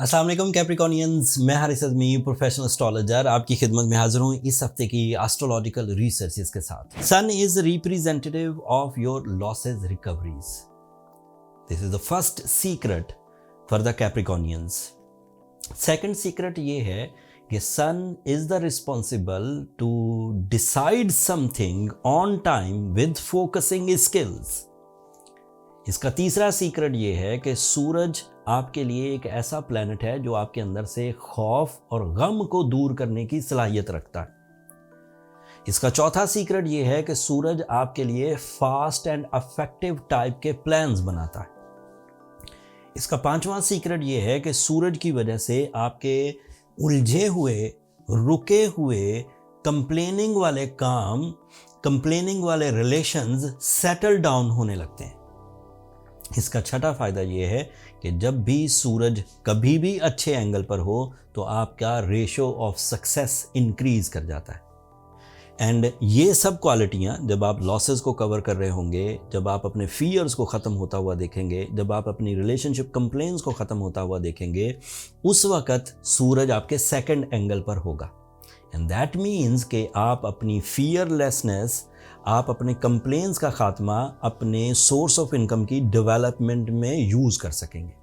अस्सलाम वालेकुम कैप्रिकॉनियंस, मैं हारिस अज़मी प्रोफेशनल एस्ट्रोलॉजर आपकी खिदमत में हाजिर हूँ इस हफ्ते की एस्ट्रोलॉजिकल रिसर्चेस के साथ। Sun is representative of your losses recoveries. This is the first secret for the Capricornians. Second secret ये है कि sun is the responsible to decide something on time with focusing skills. इसका तीसरा secret ये है कि सूरज आपके लिए एक ऐसा प्लैनेट है जो आपके अंदर से खौफ और गम को दूर करने की सलाहियत रखता है। इसका चौथा सीक्रेट ये है कि सूरज आपके लिए फास्ट एंड अफेक्टिव टाइप के प्लान्स बनाता है। इसका पांचवा सीक्रेट ये है कि सूरज की वजह से आपके उलझे हुए, रुके हुए, कंप्लेनिंग वाले काम, कंप्लेनिंग वाले रिलेशंस सेटल डाउन होने लगते हैं। इसका छठा फायदा ये है कि जब भी सूरज कभी भी अच्छे एंगल पर हो तो आपका रेशो ऑफ सक्सेस इंक्रीज कर जाता है। एंड ये सब क्वालिटियाँ जब आप लॉसेस को कवर कर रहे होंगे, जब आप अपने फियर्स को ख़त्म होता हुआ देखेंगे, जब आप अपनी रिलेशनशिप कंप्लेंट्स को ख़त्म होता हुआ देखेंगे, उस वक़्त सूरज आपके सेकंड एंगल पर होगा। एंड दैट मीन्स कि आप अपनी फियरलेसनेस, आप अपने कंप्लेंट्स का खात्मा अपने सोर्स ऑफ इनकम की डेवलपमेंट में यूज़ कर सकेंगे।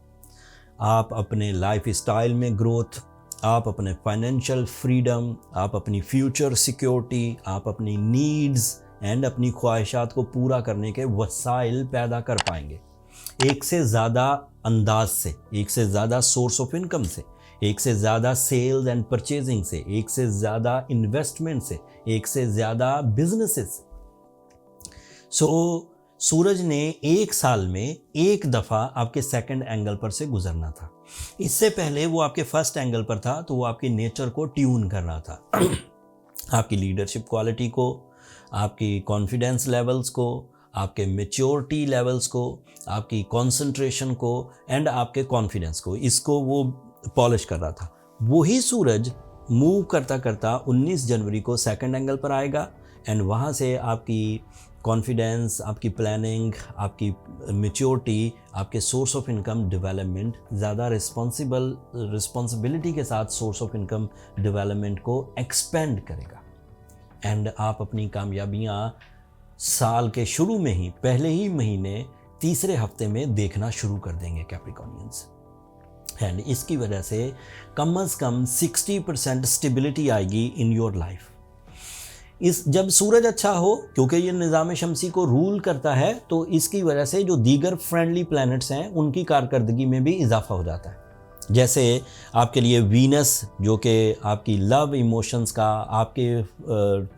आप अपने लाइफ स्टाइल में ग्रोथ, आप अपने फाइनेंशियल फ्रीडम, आप अपनी फ्यूचर सिक्योरिटी, आप अपनी नीड्स एंड अपनी ख्वाहिशात को पूरा करने के वसाइल पैदा कर पाएंगे। एक से ज़्यादा अंदाज से, एक से ज़्यादा सोर्स ऑफ इनकम से, एक से ज़्यादा सेल्स एंड परचेजिंग से, एक से ज़्यादा इन्वेस्टमेंट से, एक से ज़्यादा बिजनेसेस से। सूरज ने एक साल में एक दफ़ा आपके सेकंड एंगल पर से गुजरना था। इससे पहले वो आपके फर्स्ट एंगल पर था तो वो आपकी नेचर को ट्यून कर रहा था आपकी लीडरशिप क्वालिटी को, आपकी कॉन्फिडेंस लेवल्स को, आपके मैच्योरिटी लेवल्स को, आपकी कंसंट्रेशन को एंड आपके कॉन्फिडेंस को, इसको वो पॉलिश कर रहा था। वही सूरज मूव करता करता 19 जनवरी को सेकंड एंगल पर आएगा एंड वहाँ से आपकी कॉन्फिडेंस, आपकी प्लानिंग, आपकी मैच्योरिटी, आपके सोर्स ऑफ इनकम डेवलपमेंट, ज़्यादा रिस्पॉन्सिबिलिटी के साथ सोर्स ऑफ इनकम डेवलपमेंट को एक्सपेंड करेगा। एंड आप अपनी कामयाबियाँ साल के शुरू में ही, पहले ही महीने, तीसरे हफ्ते में देखना शुरू कर देंगे कैप्रिकॉनियंस। एंड इसकी वजह से कम से कम 60% स्टेबिलिटी आएगी इन योर लाइफ। जब सूरज अच्छा हो, क्योंकि ये निज़ाम शमसी को रूल करता है, तो इसकी वजह से जो दीगर फ्रेंडली प्लैनेट्स हैं उनकी कारकर्दगी में भी इजाफा हो जाता है। जैसे आपके लिए वीनस, जो कि आपकी लव इमोशंस का, आपके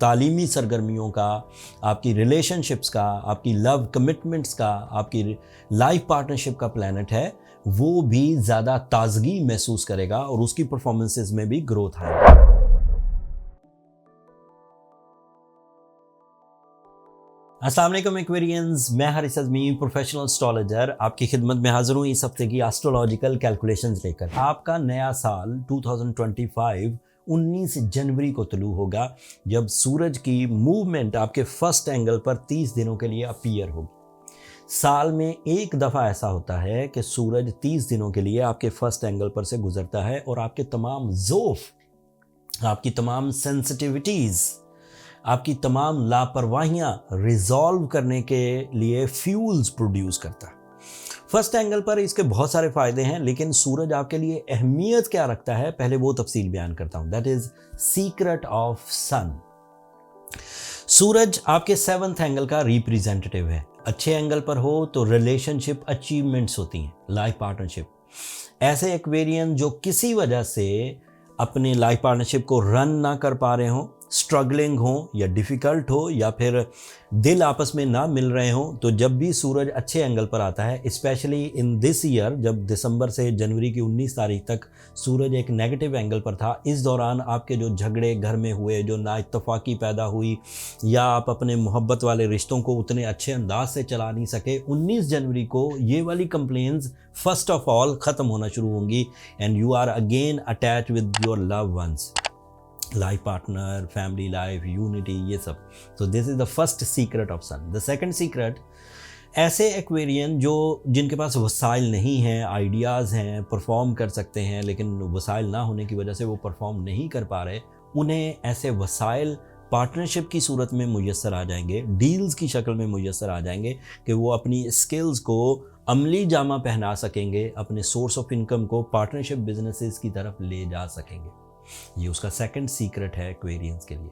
तालीमी सरगर्मियों का, आपकी रिलेशनशिप्स का, आपकी लव कमिटमेंट्स का, आपकी लाइफ पार्टनरशिप का प्लैनेट है, वो भी ज़्यादा ताजगी महसूस करेगा और उसकी परफॉर्मेंसेस में भी ग्रोथ आएगी। अस्सलाम वालेकुम एक्वेरियंस, मैं हारिस अज़मी प्रोफेशनल एस्ट्रोलॉजर आपकी खिदमत में हाजिर हूँ इस हफ्ते की एस्ट्रोलॉजिकल कैलकुलेशंस लेकर। आपका नया साल 2025 19 जनवरी को तुलू होगा, जब सूरज की मूवमेंट आपके फर्स्ट एंगल पर 30 दिनों के लिए अपीयर होगी। साल में एक दफ़ा ऐसा होता है कि सूरज 30 दिनों के लिए आपके फर्स्ट एंगल पर से गुजरता है और आपके तमाम ज़ोफ़, आपकी तमाम सेंसिटिविटीज़, आपकी तमाम लापरवाहियाँ रिजॉल्व करने के लिए फ्यूल्स प्रोड्यूस करता है। फर्स्ट एंगल पर इसके बहुत सारे फ़ायदे हैं, लेकिन सूरज आपके लिए अहमियत क्या रखता है, पहले वो तफसील बयान करता हूँ। दैट इज़ सीक्रेट ऑफ सन। सूरज आपके 7th एंगल का रिप्रेजेंटेटिव है। अच्छे एंगल पर हो तो रिलेशनशिप अचीवमेंट्स होती हैं, लाइफ पार्टनरशिप। ऐसे एक्वेरियन जो किसी वजह से अपने लाइफ पार्टनरशिप को रन ना कर पा रहे हों, स्ट्रगलिंग हो या डिफ़िकल्ट हो, या फिर दिल आपस में ना मिल रहे हों, तो जब भी सूरज अच्छे एंगल पर आता है, स्पेशली इन दिस ईयर, जब दिसंबर से जनवरी की 19 तारीख तक सूरज एक नेगेटिव एंगल पर था, इस दौरान आपके जो झगड़े घर में हुए, जो नाइत्तफाकी पैदा हुई, या आप अपने मोहब्बत वाले रिश्तों को उतने अच्छे अंदाज से चला नहीं सके, 19 जनवरी को ये वाली कंप्लेंट्स फर्स्ट ऑफ ऑल ख़त्म होना शुरू होंगी and you are again attach with your love ones, life partner, family life, unity, ये सब। So this is the first secret of sun. The second secret ऐसे एक्वेरियन जो जिनके पास वसाइल नहीं हैं, आइडियाज़ हैं, परफॉर्म कर सकते हैं, लेकिन वसाइल ना होने की वजह से वो परफॉर्म नहीं कर पा रहे, उन्हें ऐसे वसाइल पार्टनरशिप की सूरत में मुयस्सर आ जाएंगे, डील्स की शक्ल में मुयस्सर आ जाएंगे कि वो अपनी स्किल्स को अमली जामा पहना सकेंगे, अपने सोर्स ऑफ इनकम को पार्टनरशिप बिजनेसेस की तरफ ले जा सकेंगे। ये उसका सेकंड सीक्रेट है एक्वेरियंस के लिए।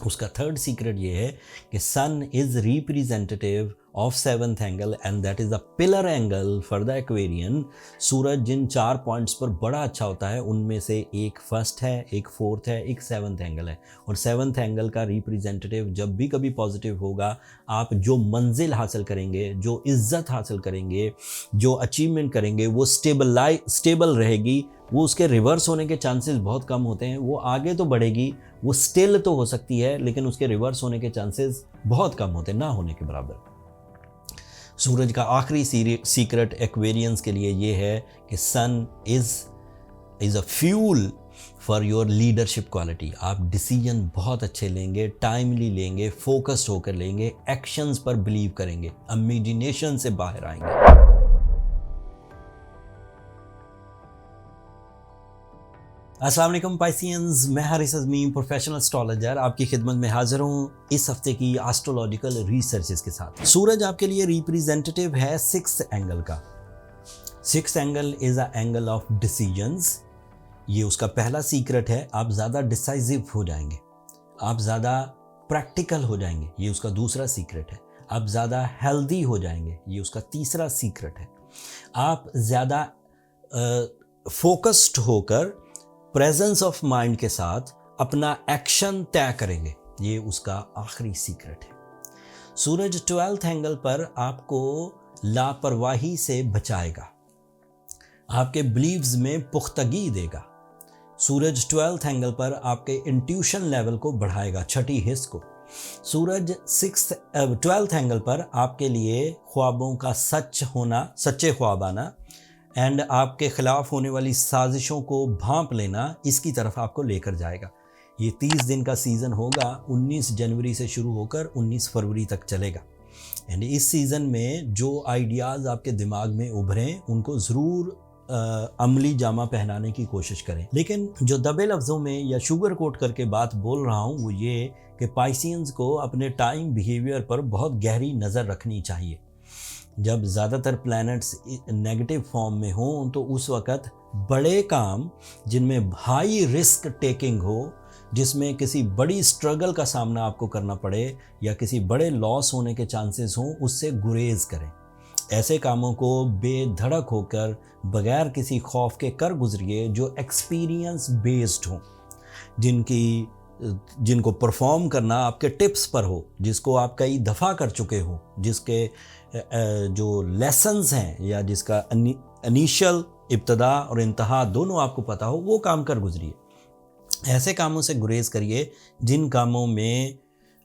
उसका थर्ड सीक्रेट ये है कि sun is representative of seventh angle and that is the pillar angle for the Aquarian. सूरज जिन 4 पॉइंट्स पर बड़ा अच्छा होता है उनमें से एक फर्स्ट है, एक फोर्थ है, एक सेवंथ एंगल है। और सेवंथ एंगल का रिप्रेजेंटेटिव जब भी कभी पॉजिटिव होगा, आप जो मंजिल हासिल करेंगे, जो इज्जत हासिल करेंगे, जो अचीवमेंट करेंगे, वो स्टेबल रहेगी। वो उसके रिवर्स होने के चांसेस बहुत कम होते हैं। वो आगे तो बढ़ेगी, वो स्टिल तो हो सकती है, लेकिन उसके रिवर्स होने के चांसेस बहुत कम होते हैं, ना होने के बराबर। सूरज का आखिरी सीक्रेट एक्वेरियंस के लिए ये है कि sun is a fuel for your leadership quality. आप डिसीजन बहुत अच्छे लेंगे, टाइमली लेंगे, फोकस्ड होकर लेंगे, एक्शंस पर बिलीव करेंगे, इमेजिनेशन से बाहर आएंगे। अस्सलाम वालेकुम पाइसियंस, मैं हारिस अज़मी, प्रोफेशनल एस्ट्रोलॉजर, आपकी खिदमत में हाजिर हूँ इस हफ्ते की एस्ट्रोलॉजिकल रिसर्चेस के साथ। सूरज आपके लिए रिप्रेजेंटेटिव है 6th एंगल का। 6th angle is a angle of decisions. ये उसका पहला सीक्रेट है। आप ज़्यादा डिसाइसिव हो जाएंगे, आप ज़्यादा प्रैक्टिकल हो जाएंगे, ये उसका दूसरा सीक्रेट है। आप ज़्यादा हेल्दी हो जाएंगे, ये उसका तीसरा सीक्रेट है। आप ज़्यादा फोकस्ड होकर प्रेजेंस ऑफ माइंड के साथ अपना एक्शन तय करेंगे, ये उसका आखिरी सीक्रेट है। सूरज 12th एंगल पर आपको लापरवाही से बचाएगा, आपके बिलीव्स में पुख्तगी देगा। सूरज 12th एंगल पर आपके इंट्यूशन लेवल को बढ़ाएगा, छठी हिस्स को। सूरज 12th एंगल पर आपके लिए ख्वाबों का सच होना, सच्चे ख्वाब आना एंड आपके खिलाफ होने वाली साजिशों को भांप लेना, इसकी तरफ आपको लेकर जाएगा। ये 30 दिन का सीज़न होगा, 19 जनवरी से शुरू होकर 19 फरवरी तक चलेगा। एंड इस सीज़न में जो आइडियाज़ आपके दिमाग में उभरें उनको ज़रूर अमली जामा पहनाने की कोशिश करें। लेकिन जो दबे लफ्ज़ों में या शुगर कोट करके बात बोल रहा हूँ वो ये कि पाइसियंस को अपने टाइम बिहेवियर पर बहुत गहरी नज़र रखनी चाहिए। जब ज़्यादातर प्लैनेट्स नेगेटिव फॉर्म में हों तो उस वक़्त बड़े काम जिनमें हाई रिस्क टेकिंग हो, जिसमें किसी बड़ी स्ट्रगल का सामना आपको करना पड़े या किसी बड़े लॉस होने के चांसेस हों, उससे गुरेज करें। ऐसे कामों को बेधड़क होकर बगैर किसी खौफ के कर गुजरिए जो एक्सपीरियंस बेस्ड हों, जिनको परफॉर्म करना आपके टिप्स पर हो, जिसको आप कई दफ़ा कर चुके हो, जिसके जो लेसन्स हैं या जिसका इनिशियल, इब्तदा और इंतहा दोनों आपको पता हो, वो काम कर गुजरिए। ऐसे कामों से गुरेज करिए जिन कामों में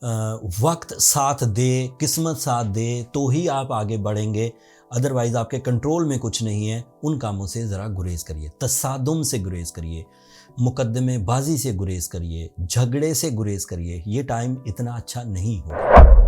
वक्त साथ दे, किस्मत साथ दे तो ही आप आगे बढ़ेंगे, अदरवाइज़ आपके कंट्रोल में कुछ नहीं है। उन कामों से ज़रा गुरेज करिए, तसादुम से गुरेज करिए, मुकद्दमेबाजी से गुरेज करिए, झगड़े से गुरेज करिए। ये टाइम इतना अच्छा नहीं होगा।